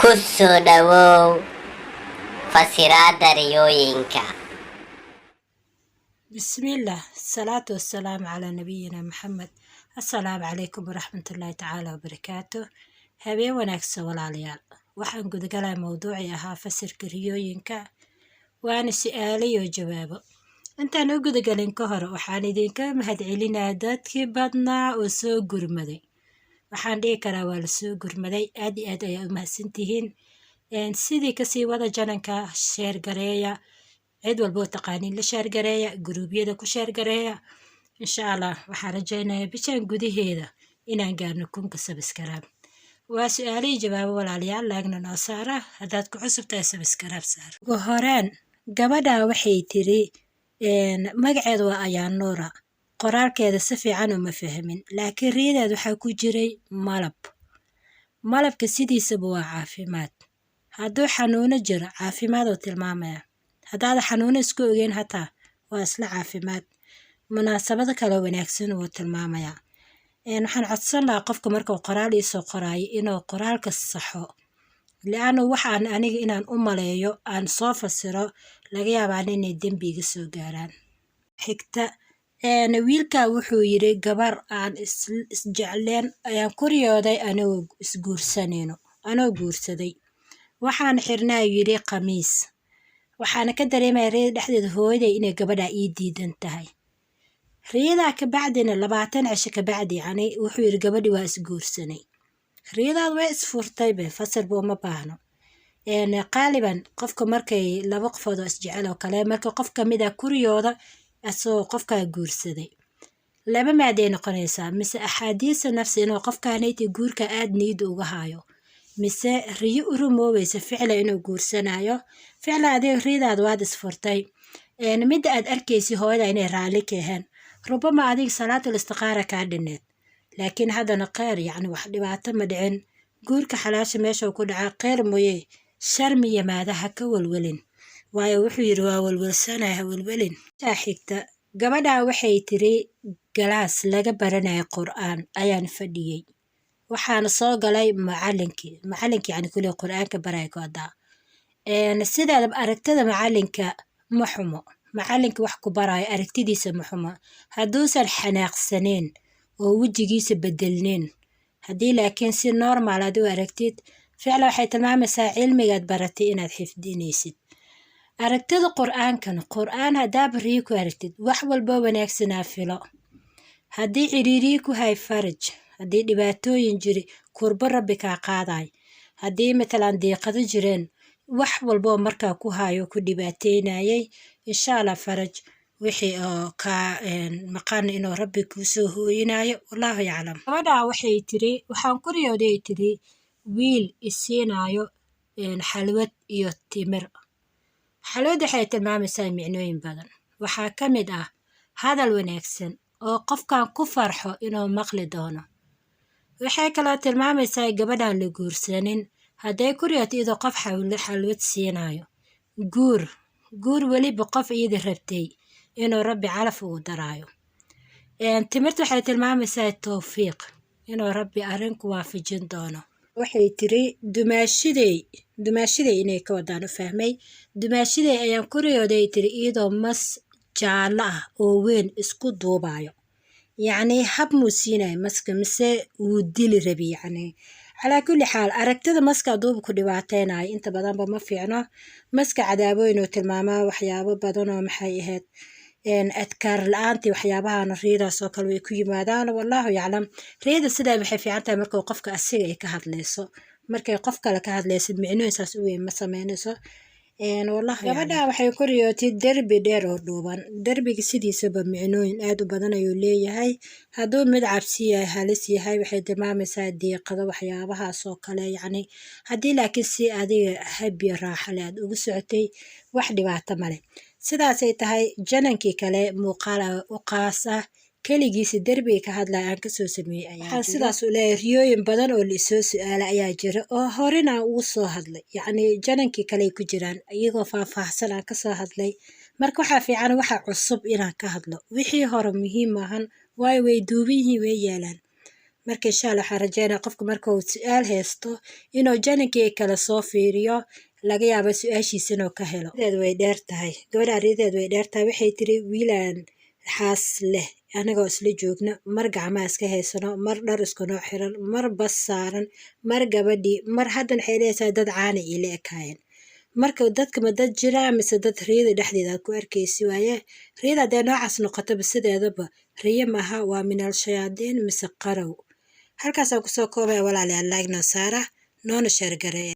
ku soo dhawow fasiraadda riyooyinka. bismillaah salaatu wasalaamu calaa nabiyina maxamed. assalaamu calaykum waraxmatullaahi tacaala wabarakaatu. habeen wanaagsan walaalayaal, waxaan gudagalaa mowduucii ahaa fasirka riyooyinka, waana su'aalo iyo jawaabo. intaan u gudagalin ka hor waxaan idinka mahadcelinaa dadkii badnaa oo soo gurmaday. waxaan dhihi karaa waa la soo gurmaday, aad iyo aad ayaa u mahadsantihiin. sidii kasii wada jananka sheergareeya, cid walboo taqaaniin la sheergareeya, guruubyada ku sheergareeya. insha allah waxaan rajaynayaa bishaan gudaheeda inaan gaarno 1000 sabskaraab. waa su'aalihii jawaabo walaalayaal, laagna noo saara haddaad ku cusub tahay sabskaraab saar. ugu horeen gabadha waxay tiri magaceeda waa ayaan nuura, qoraalkeeda si fiican uma fahmin, laakiin riyadeed waxaa ku jiray malabka sidiisaba waa caafimaad. hadduu xanuuno jiro caafimaad oo tilmaamaya, haddaada xanuuno isku ogeyn hataa waa isla caafimaad. munaasabado kale wanaagsan wuu tilmaamayaa. waxaan codsan lahaa qofka markuu qoraal iisoo qoraayo inuu qoraalka saxo, li'annu waxaan aniga inaan u maleeyo aan soo fasiro laga yaabaan inay dembi iga soo gaaraan. xigta wiilkaa wuxuu yidhi gabar aan isjecleen ayaan ku riyooday anigoo isguursanayno, anoo guursaday. waxaan xirnaa yidhi khamiis, waxaana ka dareemaya riyada dhexdeeda hooyaday inay gabadha ii diidan tahay. riyadaa kabacdina 20 cisho kabacdi yani wuxuu yidhi gabadhi waa isguursanay. riyadaad way isfurtaybe, fasirba uma baahno. qaaliban qofka markay laba qofood oo isjecel oo kale marka qof kamid ah ku riyooda asagoo qofkaa guursaday, laba maaday noqonaysaa, mise axaadiisa nafsi inuu qofkaanayti guurka aad niyada uga haayo, mise riyo u rumoobaysa ficla inuu guursanayo. ficla adiga riyadaada waad isfurtay, midda aad arkaysi hooyada inay raalli ka ahayn, rubama adiga salaatul istiqaara kaa dhineed, laakiin haddana kheyr yacni wax dhibaato ma dhicin. guurka xalaasha meeshuu ku dhacaa kheyr mooye shar ma yimaada, ha ka welwelin, waayo wuxuu yidhi waa welwelsanaa ha welwelin. xigta gabadha waxay tiri galaas laga baranaya qur'aan ayaan fadhiyey, waxaana soo galay macalinkii yani kuley qur'aanka baraya ku haddaa. sidaadaba aragtida macalinka ma xumo, macalinka wax ku barayo aragtidiisa ma xumo hadduusan xanaaqsaneen oo wejigiisa bedelneen. haddii laakiin si normal aad u aragtid, ficla waxay tilmaamaysaa cilmigaad baratay inaad xifdinaysid. aragtida qur'aankana, qur'aan haddaaba riyo ku aragtid wax walbo wanaagsanaa filo. haddii ciriiriyi ku hay faraj, haddii dhibaatooyin jiri kurbo rabbi kaa qaaday, haddii matalan diiqado jireen, wax walboo markaa ku hayo ku dhibaateynayay, insha allah faraj wixii oo kaa maqan inuu rabbi kuu soo hooyinayo, wallaahu yaclam. gabadhaa waxay tiri waxaan ku riyooday tiri wiil isiinayo xalwad iyo timir. xalwad waxay tilmaamaysaa micnooyin badan, waxaa ka mid ah hadal wanaagsan oo qofkan ku farxo inuu maqli doono. waxay kaloo tilmaamaysaa gabadhaan la guursanin, hadday ku riyooto iyadoo qof xalwad siinayo, guur weliba qof iyada rabtay inuu rabbi calaf ugu daraayo. timirta waxay tilmaamaysaa towfiiq, inuu rabbi arrinku waafajin doono. waxay tiri dumaashiday inay ka wadaan u fahmay. dumaashiday ayaan ku riyooday tiri iyadoo mas jaallo ah oo weyn isku duubayo, yacni hab muu siinayo maska mise wuu dili rabi. yacni calaa kulli xaal aragtida maska aduuba ku dhibaateynayo inta badanba ma fiicno. maska cadaabooyin uu tilmaamaa waxyaabo badan oo maxay ahayd adkaar la-aantii waxyaabahan riyadaas oo kale way ku yimaadaan, wallaahu yaclam. riyada sidaa waxay fiican tahay markuu qofka asiga ay ka hadlayso, markay qof kale ka hadlaysid micnooyin saas u weyn ma sameynayso. gabadha waxay ku riyootay derbi dheer oo dhuuban. derbiga sidiisaba micnooyin aad u badan ayuu leeyahay. hadduu mid cabsi yahay halis yahay waxay tilmaamaysaa diiqado waxyaabahaas oo kale. yacni haddii laakiin si adiga habiyo raaxa le aad ugu socotay wax dhibaato male. sidaasay tahay janankii kale muuqaal u qaas ah keligiisa derbiga ka hadlaya aan kasoo sameeyey. waxaan sidaas u leeyahay riyooyin badan oo laisoo su-aala ayaa jira oo horena aan ugu soo hadlay, yacni janankii kaley ku jiraan iyagoo faahfaahsan aan kasoo hadlay. marka waxaa fiican waxa cusub inaan ka hadlo, wixii hore muhiim maahan waayo way duuban yihiin way yaalaan. marka insha Allah waxaan rajeynaa qofka marka uu su'aal haysto inuu janinkii kala soo fiiriyo laga yaabo su'aashiisa inuu ka helo rideed way dheer tahay gabadha rideed way dheer tahay waxay tiri wiilaan xaas leh anagoo isla joogna mar gacmaha iska haysano mar dhar isku noo xiran mar bas saaran mar gabadhii mar haddan waxay leedahay dad caana ila ekaayeen marka dadka ma dad jira mise dad riyada dhexdeeda aad ku arkaysi waaye riyada hadday noocaas noqotaba sideedaba riyo maaha waa minal shayaadiin mise qarow halkaasaan kusoo koobaya walaalayaal like noo saara noona sheer gareeya